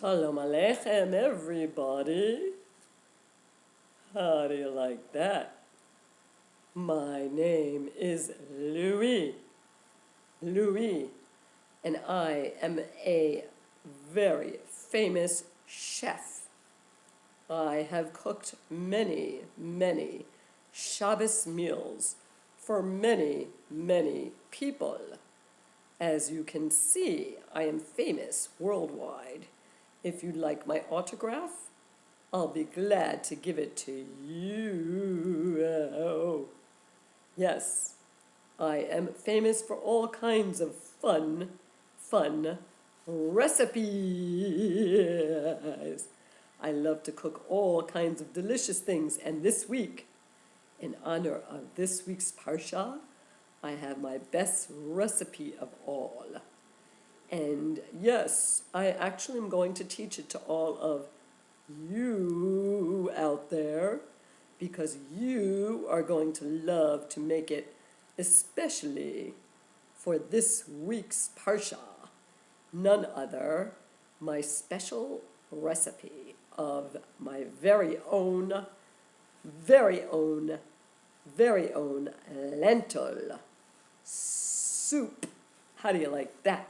Shalom Aleichem, everybody. How do you like that? My name is Louis, and I am a very famous chef. I have cooked many, many Shabbos meals for many, many people. As you can see, I am famous worldwide. If you'd like my autograph, I'll be glad to give it to you. Yes, I am famous for all kinds of fun recipes. I love to cook all kinds of delicious things, and this week, in honor of this week's Parsha, I have my best recipe of all. And yes, I actually am going to teach it to all of you out there because you are going to love to make it, especially for this week's Parsha. None other, my special recipe of my very own lentil soup. How do you like that?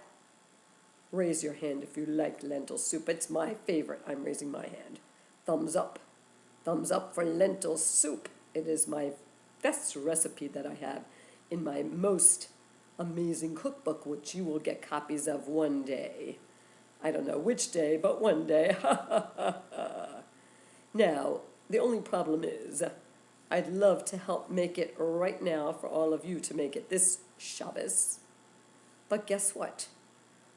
Raise your hand if you like lentil soup. It's my favorite. I'm raising my hand. Thumbs up. Thumbs up for lentil soup. It is my best recipe that I have in my most amazing cookbook, which you will get copies of one day. I don't know which day, but one day. Now, the only problem is I'd love to help make it right now for all of you to make it this Shabbos. But guess what?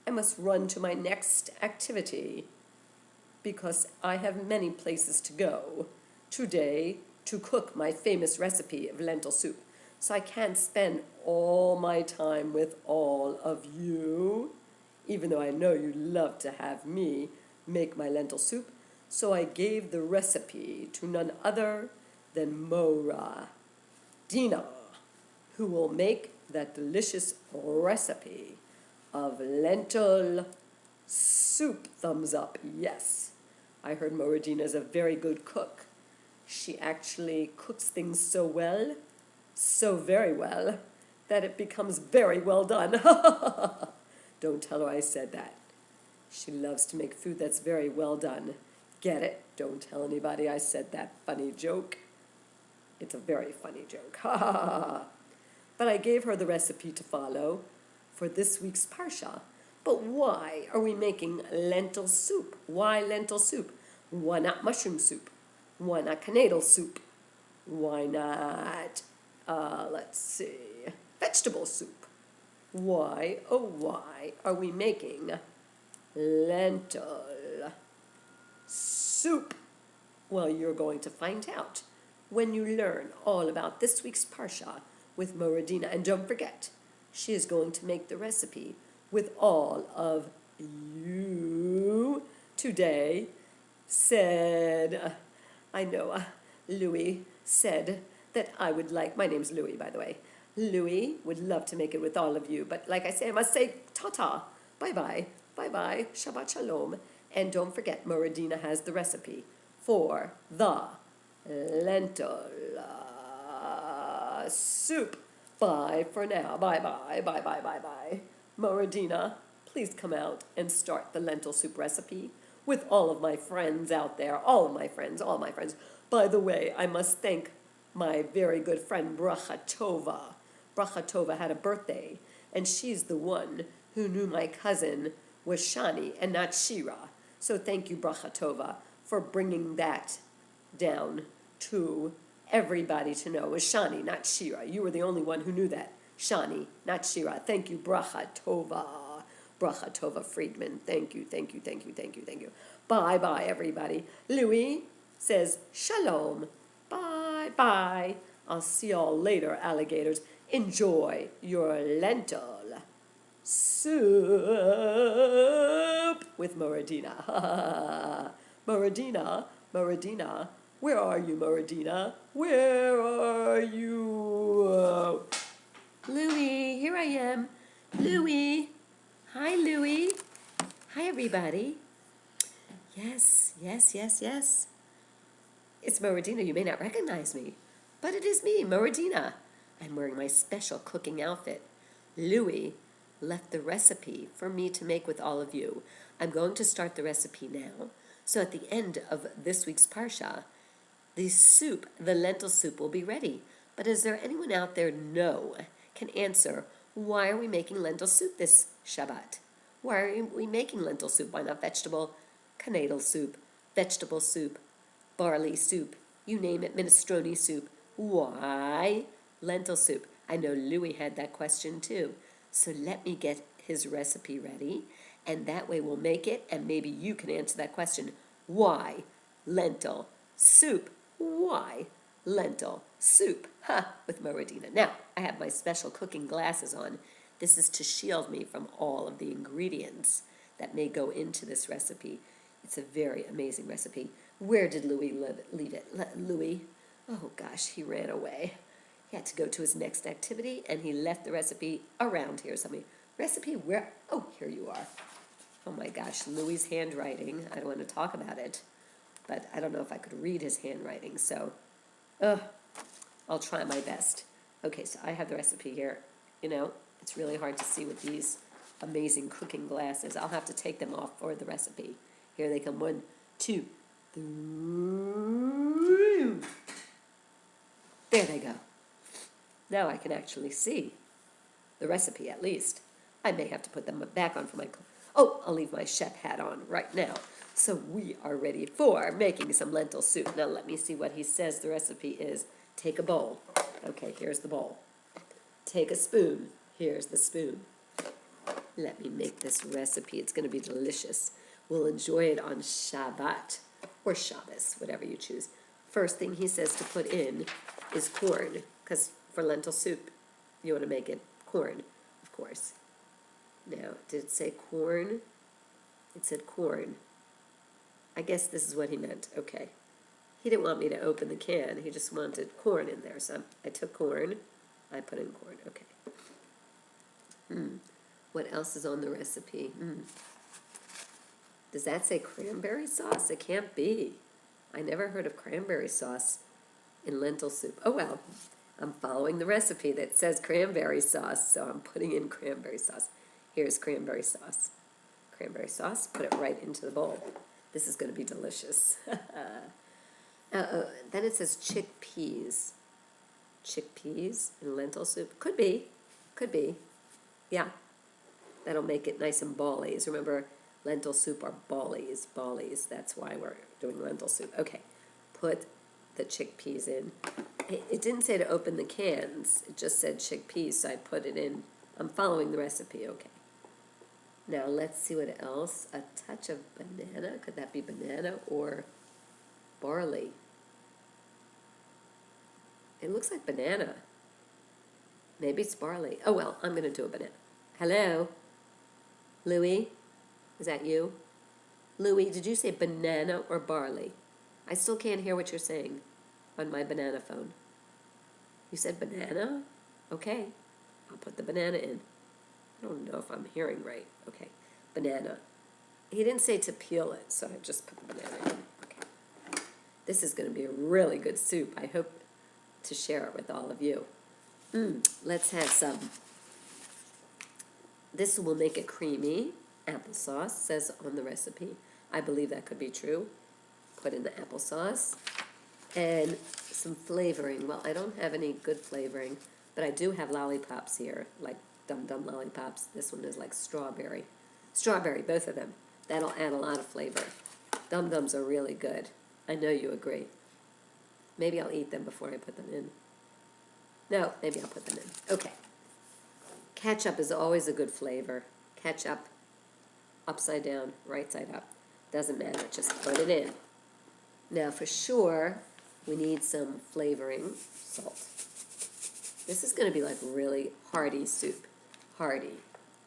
I must run to my next activity because I have many places to go today to cook my famous recipe of lentil soup. So I can't spend all my time with all of you, even though I know you love to have me make my lentil soup. So I gave the recipe to none other than Morah, Dena, who will make that delicious recipe of lentil soup. Thumbs up, yes. I heard Morah Dena is a very good cook. She actually cooks things so well, so very well, that it becomes very well done. Don't tell her I said that. She loves to make food that's very well done. Get it? Don't tell anybody I said that funny joke. It's a very funny joke. But I gave her the recipe to follow for this week's Parsha. But why are we making lentil soup? Why lentil soup? Why not mushroom soup? Why not canadal soup? Why not, vegetable soup? Why, oh why, are we making lentil soup? Well, you're going to find out when you learn all about this week's Parsha with Morah Dena. And don't forget, she is going to make the recipe with all of you today. Louis said that I would like, my name's Louis, by the way. Louis would love to make it with all of you. But like I say, I must say ta-ta, bye-bye, bye-bye, Shabbat Shalom. And don't forget, Morah Dena has the recipe for the lentil soup. Bye for now. Bye-bye, bye-bye, bye-bye. Morah Dena, please come out and start the lentil soup recipe with all of my friends out there. All my friends. By the way, I must thank my very good friend Bracha Tova. Bracha Tova had a birthday, and she's the one who knew my cousin was Shani and not Shira. So thank you, Bracha Tova, for bringing that down to everybody to know. It was Shani, not Shira. You were the only one who knew that. Shani, not Shira. Thank you, Bracha Tova. Bracha Tova Friedman. Thank you. Bye-bye, everybody. Louis says shalom. Bye-bye. I'll see y'all later, alligators. Enjoy your lentil soup with Morah Dena. Morah Dena, where are you, Morah Dena? Where are you? Louis, here I am. Louis. Hi, Louis. Hi, everybody. Yes, yes, yes, yes. It's Morah Dena. You may not recognize me, but it is me, Morah Dena. I'm wearing my special cooking outfit. Louis left the recipe for me to make with all of you. I'm going to start the recipe now. So at the end of this week's Parsha, the soup, the lentil soup, will be ready. But is there anyone out there can answer, why are we making lentil soup this Shabbat? Why are we making lentil soup? Why not vegetable knedel soup, vegetable soup, barley soup, you name it, minestrone soup? Why lentil soup? I know Louis had that question too. So let me get his recipe ready, and that way we'll make it, and maybe you can answer that question. Why lentil soup? Why lentil soup? With Morah Dena. Now, I have my special cooking glasses on. This is to shield me from all of the ingredients that may go into this recipe. It's a very amazing recipe. Where did Louis leave it? Louis, oh gosh, he ran away. He had to go to his next activity, and he left the recipe around here. Somebody, recipe where? Oh, here you are. Oh my gosh, Louis's handwriting. I don't want to talk about it, but I don't know if I could read his handwriting, so I'll try my best. Okay, so I have the recipe here. You know, it's really hard to see with these amazing cooking glasses. I'll have to take them off for the recipe. Here they come. 1, 2, 3. There they go. Now I can actually see the recipe at least. I may have to put them back on for my... Oh, I'll leave my chef hat on right now. So we are ready for making some lentil soup. Now let me see what he says the recipe is. Take a bowl. Okay, here's the bowl. Take a spoon. Here's the spoon. Let me make this recipe. It's going to be delicious. We'll enjoy it on Shabbat or Shabbos, whatever you choose. First thing he says to put in is corn, because for lentil soup, you want to make it corn, of course. Now, did it say corn? It said corn. I guess this is what he meant. Okay. He didn't want me to open the can. He just wanted corn in there. So I took corn. I put in corn. Okay. What else is on the recipe? Does that say cranberry sauce? It can't be. I never heard of cranberry sauce in lentil soup. Oh, well. I'm following the recipe that says cranberry sauce, so I'm putting in cranberry sauce. Here's cranberry sauce. Cranberry sauce, put it right into the bowl. This is going to be delicious. Then it says chickpeas. Chickpeas in lentil soup. Could be. Could be. Yeah. That'll make it nice and ballies. Remember, lentil soup are ballies. Ballies. That's why we're doing lentil soup. Okay. Put the chickpeas in. It didn't say to open the cans. It just said chickpeas, so I put it in. I'm following the recipe. Okay. Now let's see what else. A touch of banana. Could that be banana or barley? It looks like banana. Maybe it's barley. Oh well, I'm going to do a banana. Hello? Louis? Is that you? Louis, did you say banana or barley? I still can't hear what you're saying on my banana phone. You said banana? Okay. I'll put the banana in. I don't know if I'm hearing right. Okay. Banana. He didn't say to peel it, so I just put the banana in. Okay. This is going to be a really good soup. I hope to share it with all of you. Let's have some. This will make it creamy. Applesauce says on the recipe. I believe that could be true. Put in the applesauce. And some flavoring. Well, I don't have any good flavoring, but I do have lollipops here, like Dum Dum lollipops. This one is like strawberry. Strawberry, both of them. That'll add a lot of flavor. Dum Dums are really good. I know you agree. Maybe I'll eat them before I put them in. No, maybe I'll put them in. Okay. Ketchup is always a good flavor. Ketchup, upside down, right side up. Doesn't matter, just put it in. Now for sure, we need some flavoring, salt. This is going to be like really hearty soup. Hearty.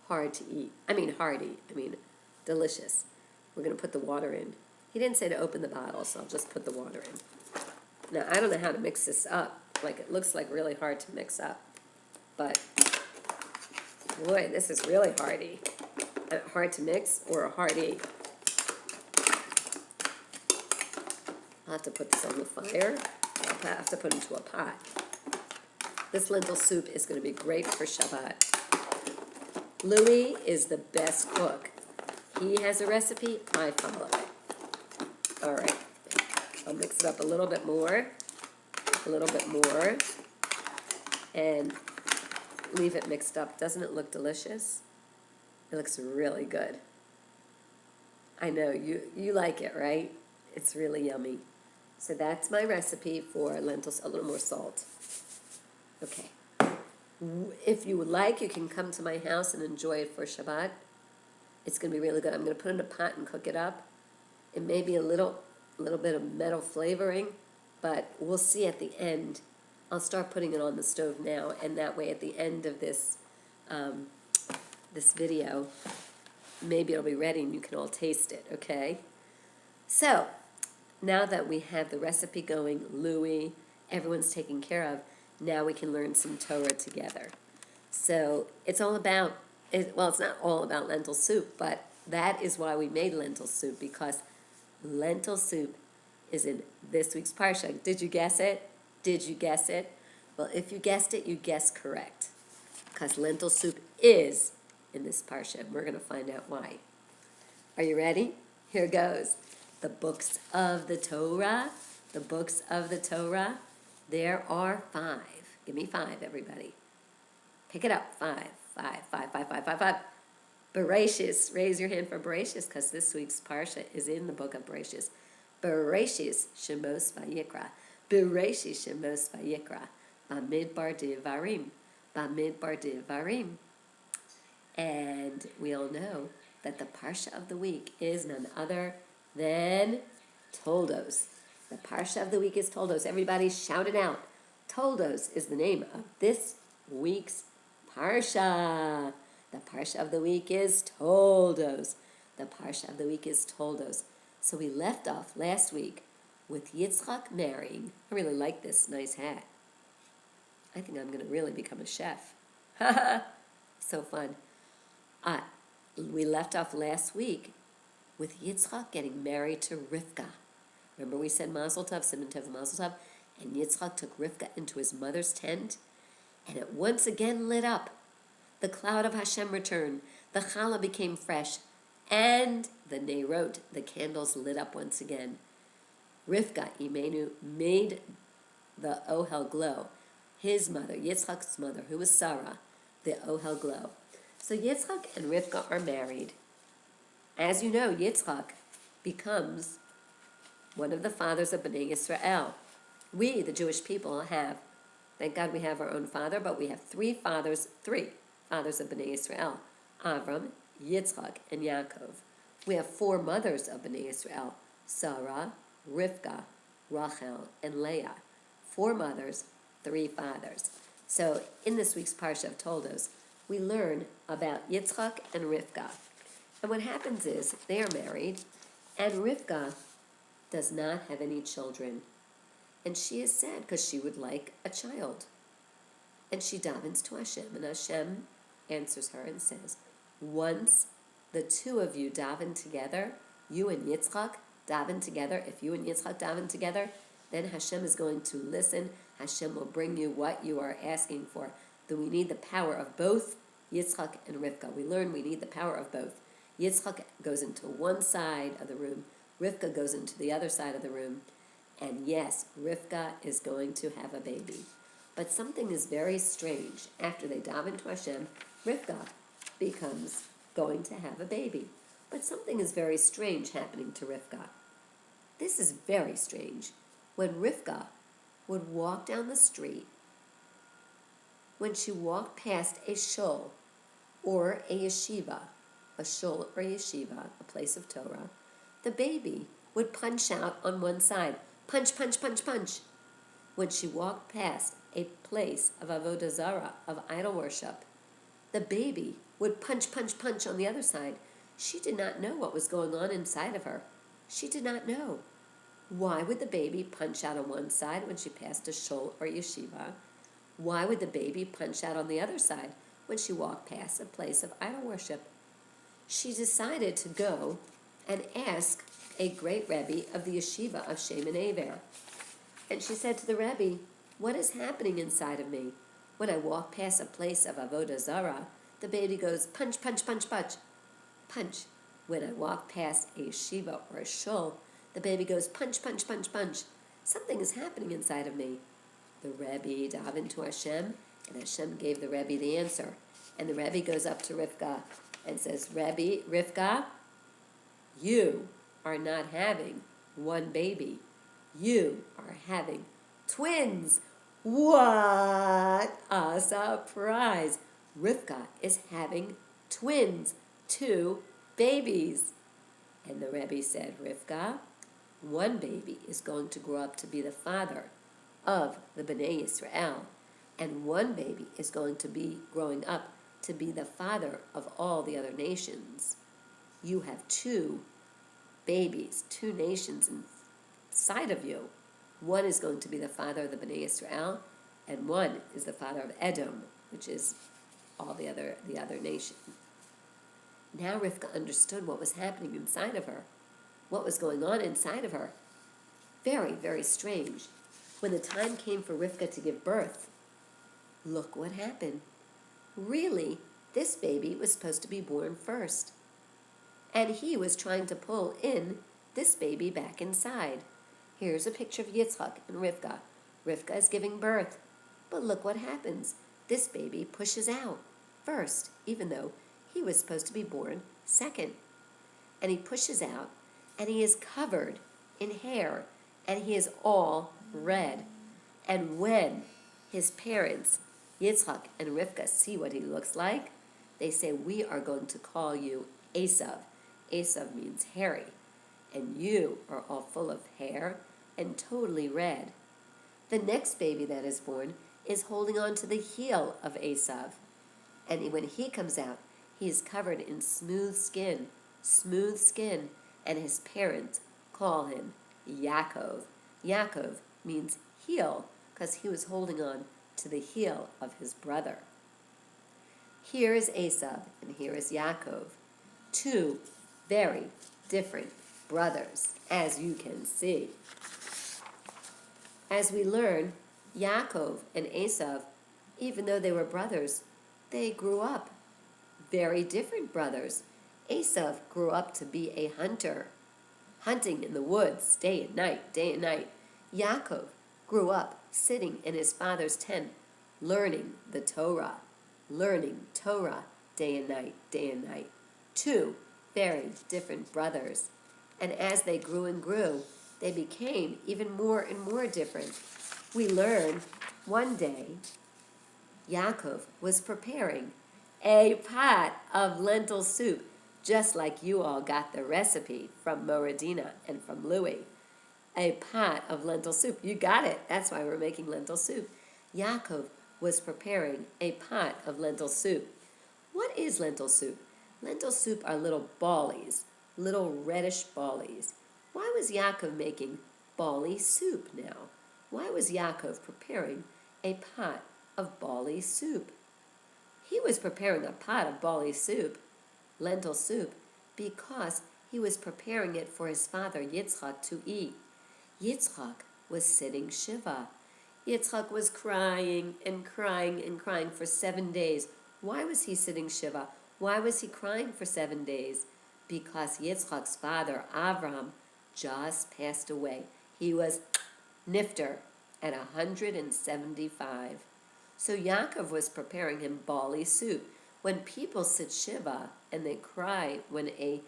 Hard to eat. I mean hearty. I mean delicious. We're going to put the water in. He didn't say to open the bottle, so I'll just put the water in. Now, I don't know how to mix this up. Like, it looks like really hard to mix up. But, boy, this is really hearty. Hard to mix or hearty. I'll have to put this on the fire. I'll have to put it into a pot. This lentil soup is going to be great for Shabbat. Louis is the best cook. He has a recipe, I follow it. All right, I'll mix it up a little bit more, and leave it mixed up. Doesn't it look delicious? It looks really good. I know, you like it, right? It's really yummy. So that's my recipe for lentils, a little more salt. Okay. If you would like, you can come to my house and enjoy it for Shabbat. It's going to be really good. I'm going to put it in a pot and cook it up. It may be a little bit of metal flavoring, but we'll see at the end. I'll start putting it on the stove now, and that way at the end of this this video, maybe it'll be ready and you can all taste it, okay? So, now that we have the recipe going, Louis, everyone's taken care of, now we can learn some Torah together. So, it's all about, well, it's not all about lentil soup, but that is why we made lentil soup, because lentil soup is in this week's Parsha. Did you guess it? Did you guess it? Well, if you guessed it, you guessed correct, because lentil soup is in this Parsha, and we're going to find out why. Are you ready? Here goes. The books of the Torah, there are 5. Give me 5, everybody. Pick it up. 5. Bereshis, raise your hand for Bereshis, because this week's Parsha is in the book of Bereshis. Bereshis, Shemos Vayikra. Bereshis, Shemos Vayikra. Bamidbar Devarim. And we all know that the Parsha of the week is none other than Toldos. The Parsha of the week is Toldos. Everybody shout it out. Toldos is the name of this week's Parsha. The Parsha of the week is Toldos. The Parsha of the week is Toldos. So we left off last week with Yitzchak marrying. I really like this nice hat. I think I'm going to really become a chef. So fun. We left off last week with Yitzchak getting married to Rivka. Remember we said Mazel Tov, Siman Tov, Mazel Tov, and Yitzchak took Rivka into his mother's tent, and it once again lit up. The cloud of Hashem returned, the challah became fresh, and the Neirot, the candles, lit up once again. Rivka, Imenu, made the Ohel glow. His mother, Yitzchak's mother, who was Sarah, the Ohel glow. So Yitzchak and Rivka are married. As you know, Yitzchak becomes one of the fathers of Bnei Yisrael. We, the Jewish people, have, thank God we have our own father, but we have 3 fathers of Bnei Yisrael. Avram, Yitzchak, and Yaakov. We have 4 mothers of Bnei Yisrael. Sarah, Rivka, Rachel, and Leah. 4 mothers, 3 fathers. So in this week's Parsha of Toldos, we learn about Yitzchak and Rivka. And what happens is they are married, and Rivka does not have any children. And she is sad because she would like a child. And she davens to Hashem, and Hashem answers her and says, once the 2 of you daven together, you and Yitzchak daven together, if you and Yitzchak daven together, then Hashem is going to listen. Hashem will bring you what you are asking for. Then we need the power of both Yitzchak and Rivka. We learn we need the power of both. Yitzchak goes into one side of the room, Rivka goes into the other side of the room, and yes, Rivka is going to have a baby. But something is very strange. After they daven to Hashem, Rivka becomes going to have a baby. But something is very strange happening to Rivka. This is very strange. When Rivka would walk down the street, when she walked past a shul or a yeshiva, a shul or yeshiva, a place of Torah, the baby would punch out on one side. Punch, punch, punch, punch. When she walked past a place of avodah zarah, of idol worship, the baby would punch, punch, punch on the other side. She did not know what was going on inside of her. She did not know. Why would the baby punch out on one side when she passed a shul or yeshiva? Why would the baby punch out on the other side when she walked past a place of idol worship? She decided to go and ask a great Rebbe of the yeshiva of Shemin Aver. And she said to the Rebbe, "What is happening inside of me? When I walk past a place of avodah zarah, the baby goes punch, punch, punch, punch, punch. When I walk past a yeshiva or a shul, the baby goes punch, punch, punch, punch. Something is happening inside of me." The Rebbe davened to Hashem, and Hashem gave the Rebbe the answer. And the Rebbe goes up to Rivka and says, "Rebbe, Rivka, you are not having one baby. You are having twins." What a surprise! Rivka is having twins, 2 babies. And the Rebbe said, "Rivka, one baby is going to grow up to be the father of the Bnei Yisrael, and one baby is going to be growing up to be the father of all the other nations. You have 2 babies, 2 nations inside of you. One is going to be the father of the Bnei Yisrael, and one is the father of Edom, which is all the other nation." Now Rivka understood what was happening inside of her, what was going on inside of her. Very, very strange. When the time came for Rivka to give birth, look what happened. Really, this baby was supposed to be born first. And he was trying to pull in this baby back inside. Here's a picture of Yitzchak and Rivka. Rivka is giving birth. But look what happens. This baby pushes out first, even though he was supposed to be born second. And he pushes out, and he is covered in hair, and he is all red. And when his parents, Yitzchak and Rivka, see what he looks like, they say, "We are going to call you Esav." Esav means hairy. And you are all full of hair and totally red. The next baby that is born is holding on to the heel of Esav. And when he comes out, he is covered in smooth skin, and his parents call him Yaakov. Yaakov means heel, because he was holding on to the heel of his brother. Here is Esav, and here is Yaakov, 2 very different brothers, as you can see. As we learn, Yaakov and Esav, even though they were brothers, they grew up very different brothers. Esav grew up to be a hunter, hunting in the woods day and night, day and night. Yaakov grew up sitting in his father's tent, learning the Torah day and night, day and night. 2 very different brothers. And as they grew and grew, they became even more and more different. We learn one day Yaakov was preparing a pot of lentil soup, just like you all got the recipe from Morah, Dena, and from Louie. A pot of lentil soup. You got it. That's why we're making lentil soup. Yaakov was preparing a pot of lentil soup. What is lentil soup? Lentil soup are little ballies, little reddish ballies. Why was Yaakov making bally soup now? Why was Yaakov preparing a pot of bally soup? He was preparing a pot of bally soup, lentil soup, because he was preparing it for his father Yitzchak to eat. Yitzchak was sitting Shiva. Yitzchak was crying and crying and crying for 7 days. Why was he sitting Shiva? Why was he crying for 7 days? Because Yitzchak's father, Avraham, just passed away. He was nifter at 175. So Yaakov was preparing him bali soup. When people sit Shiva and they cry when a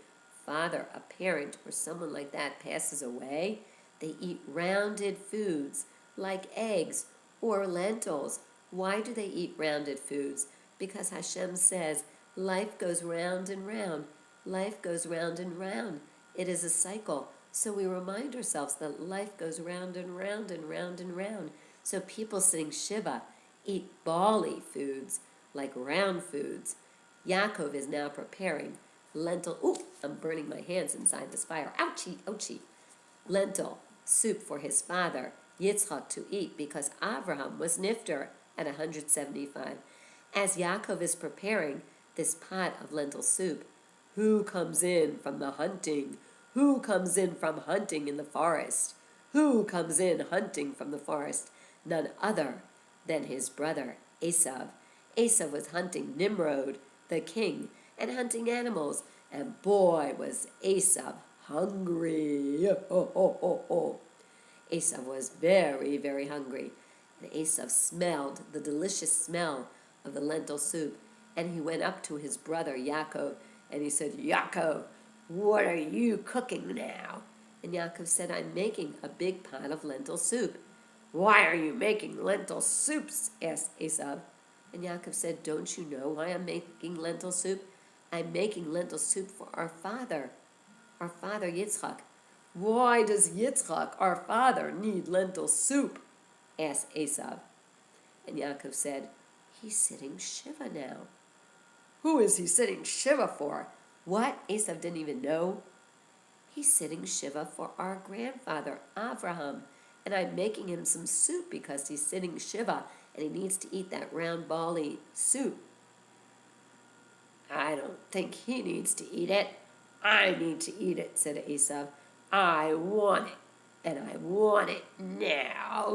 father, a parent, or someone like that passes away, they eat rounded foods like eggs or lentils. Why do they eat rounded foods? Because Hashem says, life goes round and round. Life goes round and round. It is a cycle. So we remind ourselves that life goes round and round and round and round. So people sitting Shiva eat bali foods like round foods. Yaakov is now preparing lentil. Ooh, I'm burning my hands inside this fire. Ouchie, ouchie. Lentil soup for his father, Yitzchak, to eat because Avraham was nifter at 175. As Yaakov is preparing this pot of lentil soup, who comes in from the hunting? Who comes in from hunting in the forest? Who comes in hunting from the forest? None other than his brother Esav. Esav was hunting Nimrod, the king, and hunting animals, and boy was Esav hungry. Esav was very, very hungry, and Esav smelled the delicious smell of the lentil soup, and he went up to his brother Yaakov, and he said, Yaakov, what are you cooking now? And Yaakov said, I'm making a big pot of lentil soup. Why are you making lentil soups? Asked Esav. And Yaakov said, don't you know why I'm making lentil soup? I'm making lentil soup for our father Yitzchak. Why does Yitzchak, our father, need lentil soup? Asked Esav. And Yaakov said, he's sitting Shiva now. Who is he sitting Shiva for? What? Esav didn't even know. He's sitting Shiva for our grandfather, Avraham. And I'm making him some soup because he's sitting Shiva and he needs to eat that round bally soup. I don't think he needs to eat it. I need to eat it, said Esav. I want it, and I want it now.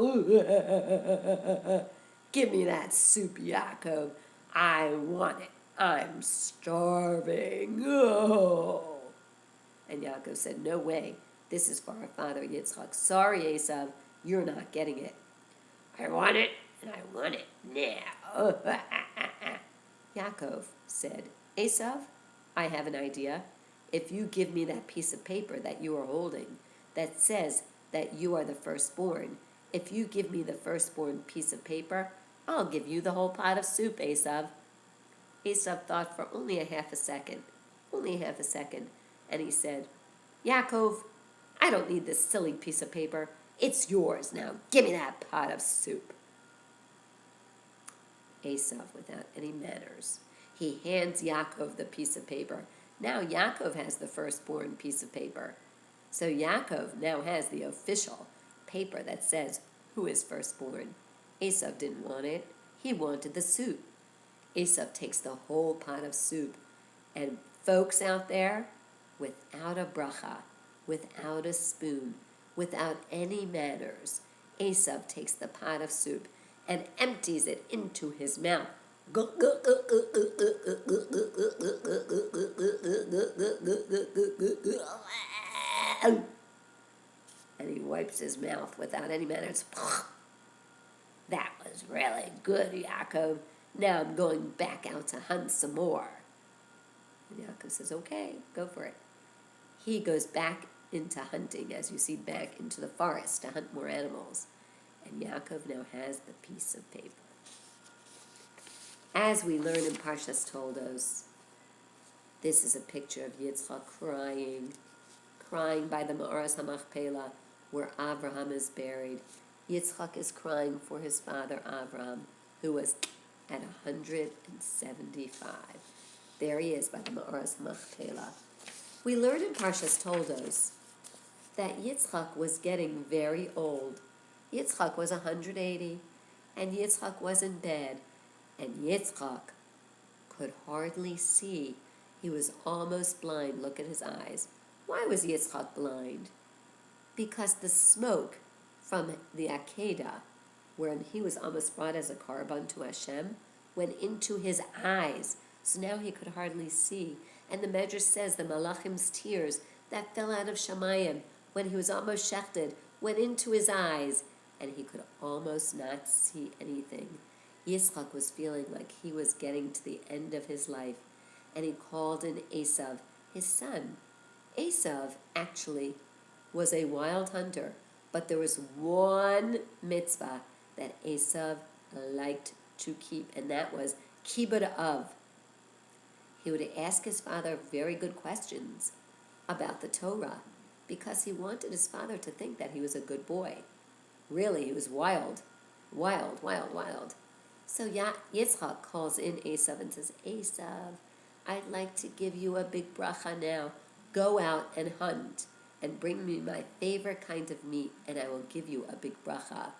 Give me that soup, Yaakov. I want it. I'm starving. Oh. And Yaakov said, no way. This is for our father Yitzchak. Sorry, Esav, you're not getting it. I want it, and I want it now. Yaakov said, Esav, I have an idea. If you give me that piece of paper that you are holding that says that you are the firstborn, if you give me the firstborn piece of paper, I'll give you the whole pot of soup, Esav. Esav thought for only a half a second, and he said, Yaakov, I don't need this silly piece of paper. It's yours now. Give me that pot of soup. Esav, without any manners, he hands Yaakov the piece of paper. Now Yaakov has the firstborn piece of paper. So Yaakov now has the official paper that says who is firstborn. Esav didn't want it. He wanted the soup. Esav takes the whole pot of soup. And folks out there, without a bracha, without a spoon, without any manners, Esav takes the pot of soup and empties it into his mouth. And he wipes his mouth without any manners. That was really good, Yaakov. Now I'm going back out to hunt some more. And Yaakov says, okay, go for it. He goes back into hunting, as you see, back into the forest to hunt more animals. And Yaakov now has the piece of paper. As we learn in Parshas Toldos, this is a picture of Yitzchak crying by the Morah Hamachpelah, where Abraham is buried. Yitzchak is crying for his father Abraham, who was at 175. There he is by the Morah Hamachpelah. We learn in Parshas Toldos that Yitzchak was getting very old. Yitzchak was 180, and Yitzchak was in bed, and Yitzchak could hardly see. He was almost blind. Look at his eyes. Why was Yitzchak blind? Because the smoke from the Akedah, when he was almost brought as a korban to Hashem, went into his eyes. So now he could hardly see. And the Medrash says the Malachim's tears that fell out of Shamayim when he was almost shechted went into his eyes, and he could almost not see anything. Yitzchak was feeling like he was getting to the end of his life, and he called in Esav, his son. Esav actually was a wild hunter, but there was one mitzvah that Esav liked to keep, and that was kibbud av. He would ask his father very good questions about the Torah because he wanted his father to think that he was a good boy. Really, he was wild. So Yitzchak calls in Esav and says, Esav, I'd like to give you a big bracha now. Go out and hunt and bring me my favorite kind of meat, and I will give you a big bracha.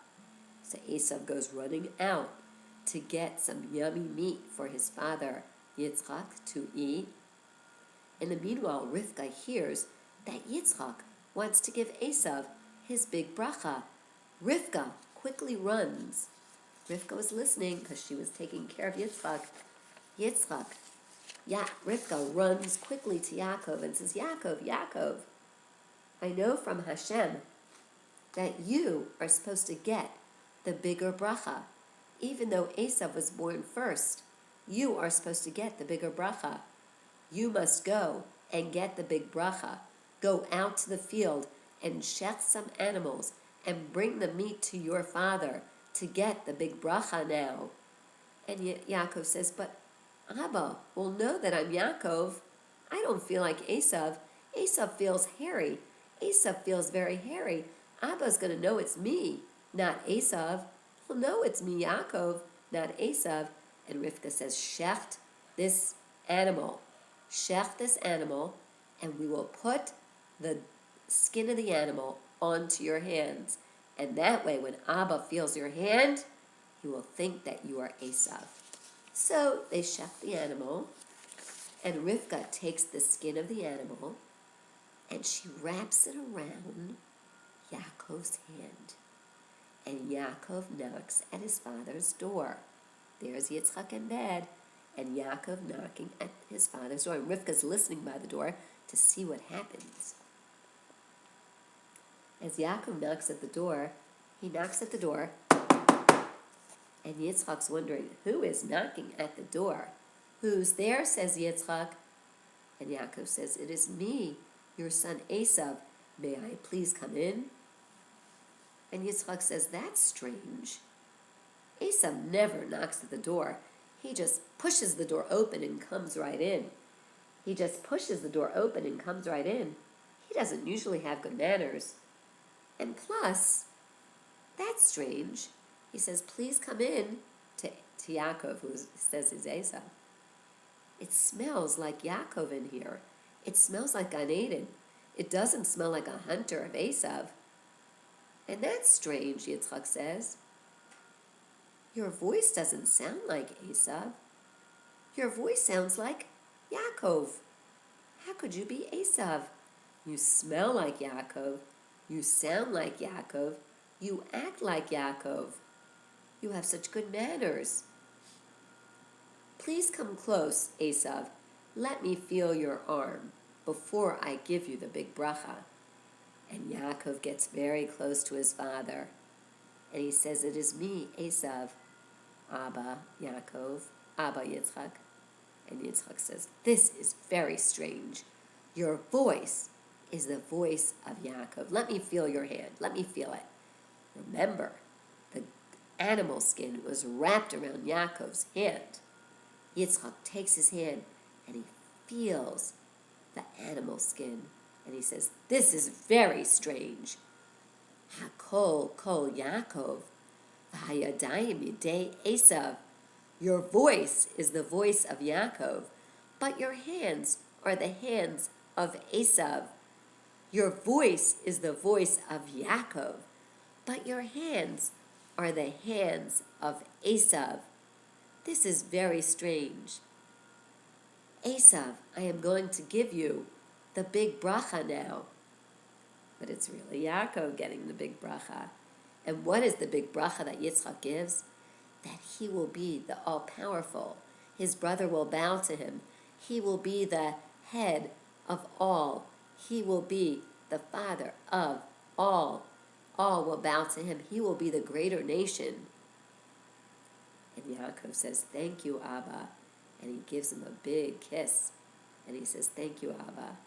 So Esav goes running out to get some yummy meat for his father Yitzchak to eat. In the meanwhile, Rivka hears that Yitzchak wants to give Esav his big bracha. Rivka quickly runs. Rivka was listening because she was taking care of Yitzchak. Rivka runs quickly to Yaakov and says, Yaakov, I know from Hashem that you are supposed to get the bigger bracha. Even though Esav was born first, you are supposed to get the bigger bracha. You must go and get the big bracha. Go out to the field and shech some animals and bring the meat to your father to get the big bracha now. And Yaakov says, but Abba will know that I'm Yaakov. I don't feel like Esav. Esav feels hairy. Esav feels very hairy. Abba's going to know it's me, not Esav. He'll know it's me, Yaakov, not Esav. And Rivka says, shecht this animal. Shecht this animal, and we will put the skin of the animal onto your hands. And that way, when Abba feels your hand, he will think that you are Esav. So they shecht the animal, and Rivka takes the skin of the animal, and she wraps it around Yaakov's hand. And Yaakov knocks at his father's door. There's Yitzchak in bed, and Yaakov knocking at his father's door. And Rivka's listening by the door to see what happens. As Yaakov knocks at the door, and Yitzchak's wondering, who is knocking at the door? Who's there, says Yitzchak. And Yaakov says, it is me, your son Esav. May I please come in? And Yitzchak says, that's strange. Esav never knocks at the door. He just pushes the door open and comes right in. He doesn't usually have good manners. And plus, that's strange. He says, please come in to Yaakov, who says is Esav. It smells like Yaakov in here. It smells like Gan Eden. It doesn't smell like a hunter of Esav. And that's strange, Yitzchak says. Your voice doesn't sound like Esav. Your voice sounds like Yaakov. How could you be Esav? You smell like Yaakov. You sound like Yaakov. You act like Yaakov. You have such good manners. Please come close, Esav. Let me feel your arm before I give you the big bracha. And Yaakov gets very close to his father. And he says, it is me, Esav, Abba, Yaakov, Abba, Yitzchak. And Yitzchak says, this is very strange. Your voice is the voice of Yaakov. Let me feel your hand. Let me feel it. Remember, the animal skin was wrapped around Yaakov's hand. Yitzchak takes his hand and he feels the animal skin. And he says, this is very strange. Hakol kol Yaakov, v'hayadayim yidei Esav. Your voice is the voice of Yaakov, but your hands are the hands of Esav. Your voice is the voice of Yaakov, but your hands are the hands of Esav. This is very strange. Esav, I am going to give you the big bracha now. But it's really Yaakov getting the big bracha. And what is the big bracha that Yitzchak gives? That he will be the all-powerful. His brother will bow to him. He will be the head of all. He will be the father of all. All will bow to him. He will be the greater nation. And Yaakov says, thank you, Abba. And he gives him a big kiss. And he says, thank you, Abba.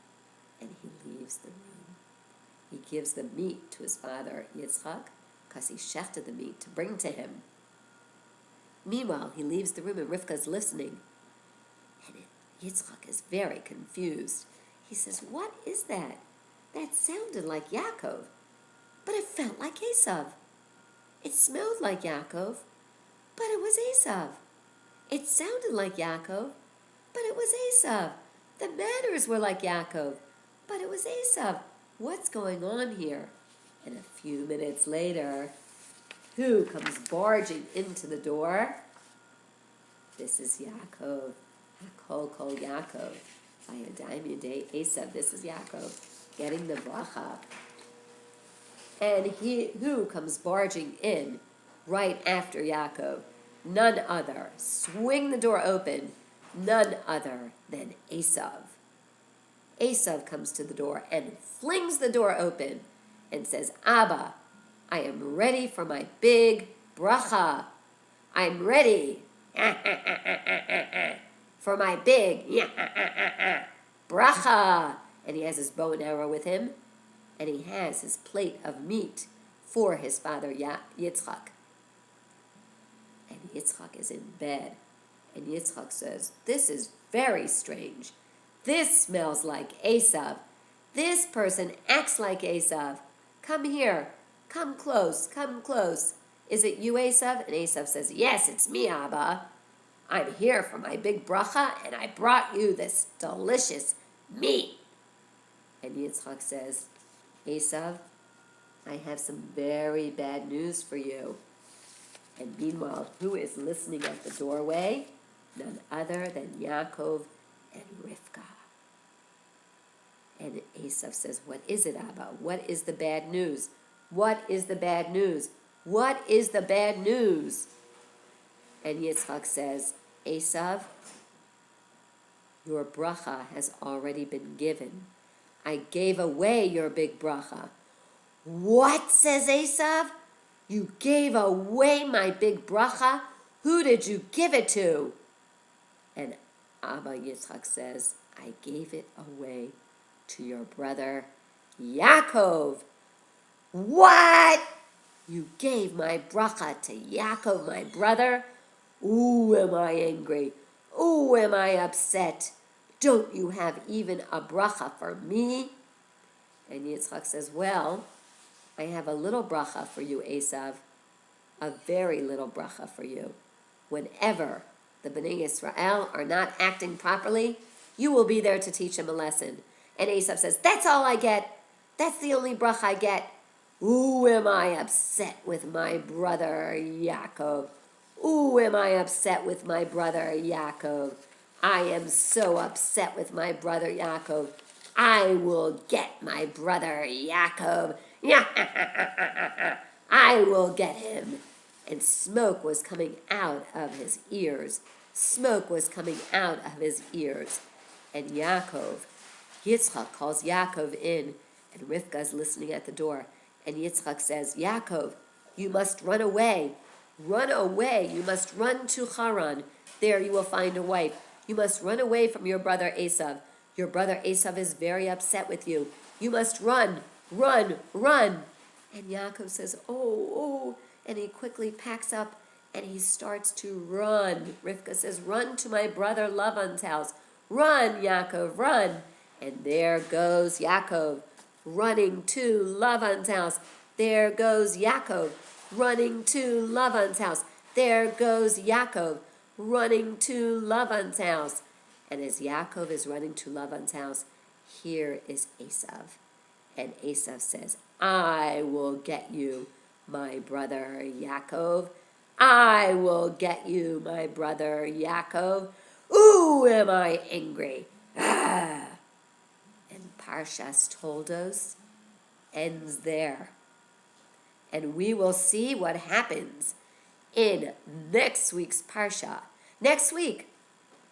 And he leaves the room. He gives the meat to his father, Yitzchak, because he shechted the meat to bring to him. Meanwhile, he leaves the room and Rivka's listening. And Yitzchak is very confused. He says, what is that? That sounded like Yaakov, but it felt like Esav. It smelled like Yaakov, but it was Esav. It sounded like Yaakov, but it was Esav. The manners were like Yaakov, but it was Esav. What's going on here? And a few minutes later, who comes barging into the door? This is Yaakov. Hakol kol Yaakov. Vayadayim yedei Esav. This is Yaakov. getting the bracha. And who comes barging in right after Yaakov? None other. Swing the door open. None other than Esav. Esav comes to the door and flings the door open and says, Abba, I am ready for my big bracha. I'm ready for my big bracha. And he has his bow and arrow with him, and he has his plate of meat for his father Yitzchak. And Yitzchak is in bed, and Yitzchak says, this is very strange. This smells like Esav. This person acts like Esav. Come here. Come close. Come close. Is it you, Esav? And Esav says, yes, it's me, Abba. I'm here for my big bracha, and I brought you this delicious meat. And Yitzchak says, Esav, I have some very bad news for you. And meanwhile, who is listening at the doorway? None other than Yaakov and Rivka. And Esav says, what is it, Abba? What is the bad news? What is the bad news? What is the bad news? And Yitzchak says, Esav, your bracha has already been given. I gave away your big bracha. What, says Esav? You gave away my big bracha? Who did you give it to? And Abba Yitzchak says, I gave it away to your brother Yaakov. What? You gave my bracha to Yaakov, my brother? Ooh, am I angry. Ooh, am I upset. Don't you have even a bracha for me? And Yitzchak says, well, I have a little bracha for you, Esav. A very little bracha for you. Whenever the Bnei Israel are not acting properly, you will be there to teach them a lesson. And Esav says, that's all I get. That's the only bracha I get. Ooh, am I upset with my brother Yaakov. Ooh, am I upset with my brother Yaakov. I am so upset with my brother Yaakov. I will get my brother Yaakov. I will get him. And smoke was coming out of his ears. Smoke was coming out of his ears. And Yitzchak calls Yaakov in, and Rivka's listening at the door. And Yitzchak says, Yaakov, you must run away. Run away. You must run to Haran. There you will find a wife. You must run away from your brother Esav. Your brother Esav is very upset with you. You must run, run, run. And Yaakov says, oh. And he quickly packs up and he starts to run. Rivka says, run to my brother Lavan's house. Run, Yaakov, run. And there goes Yaakov, running to Lavan's house. There goes Yaakov, running to Lavan's house. There goes Yaakov, running to Lavan's house. And as Yaakov is running to Lavan's house, here is Esav. And Esav says, I will get you, my brother Yaakov. I will get you, my brother Yaakov. Ooh, am I angry. Ah. And Parshas Toldos ends there. And we will see what happens in next week's Parsha. Next week,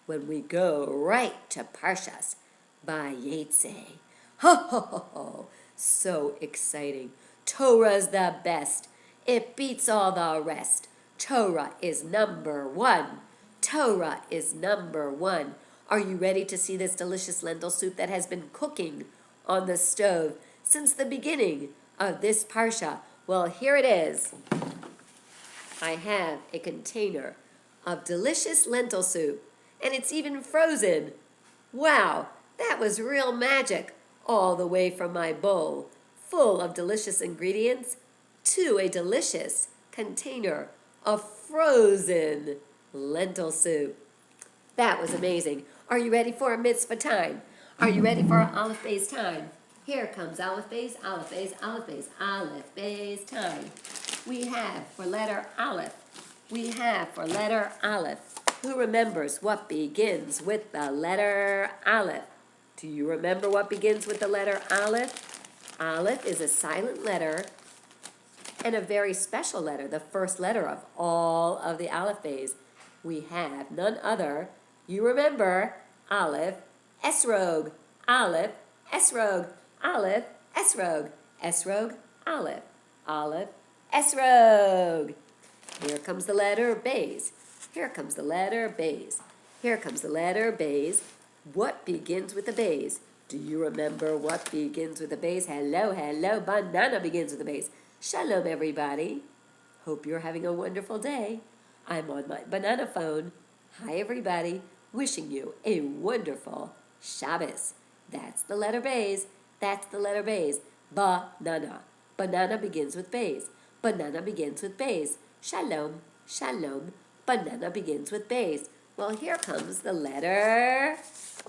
when we go right to Parshas Vayetze. Ho, ho, ho, ho. So exciting. Torah's the best. It beats all the rest. Torah is number one. Torah is number one. Are you ready to see this delicious lentil soup that has been cooking on the stove since the beginning of this Parsha? Well, here it is. I have a container of delicious lentil soup, and it's even frozen. Wow, that was real magic, all the way from my bowl, full of delicious ingredients, to a delicious container of frozen lentil soup. That was amazing. Are you ready for a mitzvah time? Are you ready for Aleph Bay's time? Here comes Aleph Bay's, Aleph Bay's, Aleph Bay's, Aleph Bay's time. We have for letter Aleph. We have for letter Aleph. Who remembers what begins with the letter Aleph? Do you remember what begins with the letter Aleph? Aleph is a silent letter and a very special letter, the first letter of all of the alphabets. We have none other, you remember, Aleph, Esrog, Aleph, Esrog, Aleph, Esrog, Esrog, Aleph, Aleph, Esrog. Here comes the letter Bays. Here comes the letter Bays. Here comes the letter Bays. What begins with the Bays? Do you remember what begins with the Bays? Hello, hello, banana begins with the Bays. Shalom, everybody. Hope you're having a wonderful day. I'm on my banana phone. Hi, everybody. Wishing you a wonderful Shabbos. That's the letter Bays. That's the letter Bays. Banana. Banana begins with Bays. Banana begins with Bays. Shalom, shalom. Banana begins with Bays. Well, here comes the letter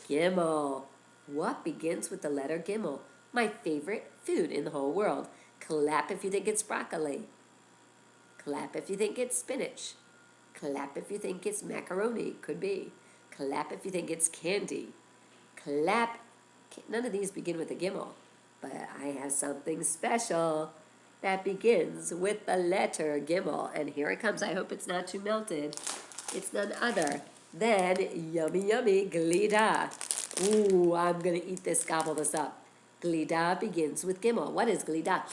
Gimel. What begins with the letter Gimel? My favorite food in the whole world. Clap if you think it's broccoli. Clap if you think it's spinach. Clap if you think it's macaroni. Could be. Clap if you think it's candy. Clap. None of these begin with a Gimel, but I have something special that begins with the letter Gimel. And here it comes. I hope it's not too melted. It's none other than yummy, yummy Glida. Ooh, I'm going to eat this, gobble this up. Glida begins with Gimel. What is Glida?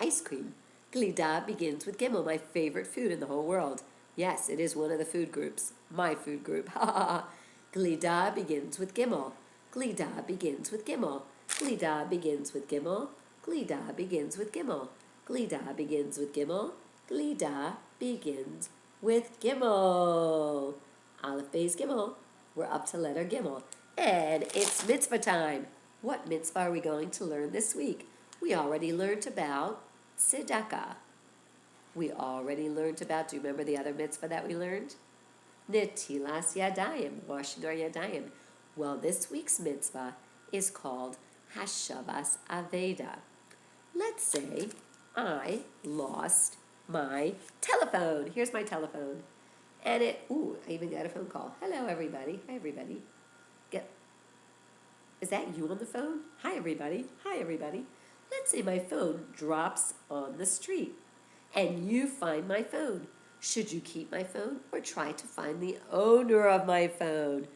Ice cream. Glida begins with Gimel, my favorite food in the whole world. Yes, it is one of the food groups. My food group. Ha ha ha. Glida begins with Gimel. Glida begins with Gimel. Glida begins with Gimel. Glida begins with Gimel. Glida begins with Gimel. Glida begins with Gimel. Aleph, Beis, Gimel. We're up to letter Gimel. And it's mitzvah time. What mitzvah are we going to learn this week? We already learned about tzedakah. We already learned about, do you remember the other mitzvah that we learned? Netilas yadayim, washing our yadayim. Well, this week's mitzvah is called Hashavas Aveda. Let's say I lost my telephone. Here's my telephone. And I even got a phone call. Hello, everybody. Hi, everybody. Is that you on the phone? Hi, everybody. Hi, everybody. Let's say my phone drops on the street and you find my phone. Should you keep my phone or try to find the owner of my phone?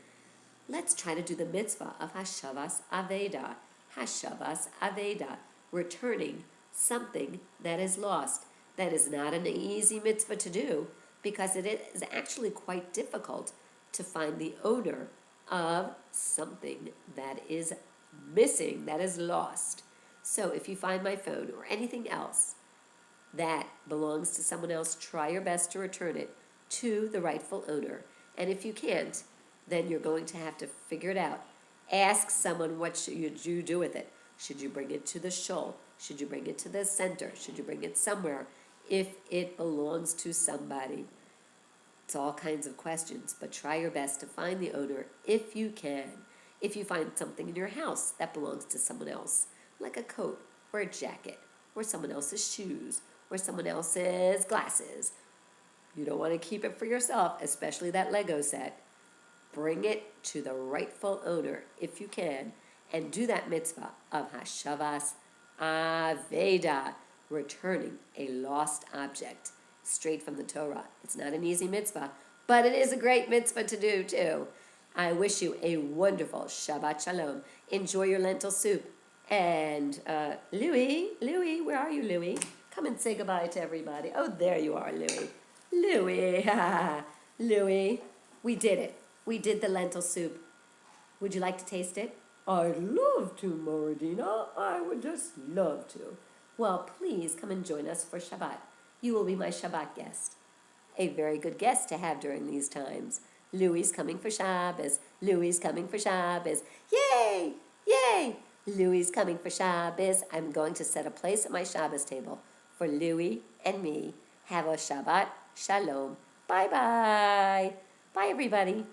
Let's try to do the mitzvah of Hashavas Aveda. Hashavas Aveda, returning something that is lost. That is not an easy mitzvah to do because it is actually quite difficult to find the owner of something that is missing, that is lost. So if you find my phone or anything else that belongs to someone else, try your best to return it to the rightful owner. And if you can't, then you're going to have to figure it out. Ask someone, what should you do with it? Should you bring it to the shul? Should you bring it to the center? Should you bring it somewhere if it belongs to somebody? It's all kinds of questions, but try your best to find the owner if you can. If you find something in your house that belongs to someone else, like a coat or a jacket or someone else's shoes or someone else's glasses, you don't want to keep it for yourself, especially that Lego set. Bring it to the rightful owner if you can, and do that mitzvah of Hashavas Aveda, returning a lost object, straight from the Torah. It's not an easy mitzvah, but it is a great mitzvah to do too. I wish you a wonderful Shabbat Shalom. Enjoy your lentil soup. And Louie, where are you, Louie? Come and say goodbye to everybody. Oh, there you are, Louie. Louie, Louie, we did it. We did the lentil soup. Would you like to taste it? I'd love to, Morah, Dena. I would just love to. Well, please come and join us for Shabbat. You will be my Shabbat guest. A very good guest to have during these times. Louie's coming for Shabbos. Louie's coming for Shabbos. Yay! Yay! Louie's coming for Shabbos. I'm going to set a place at my Shabbos table for Louie and me. Have a Shabbat Shalom. Bye-bye. Bye, everybody.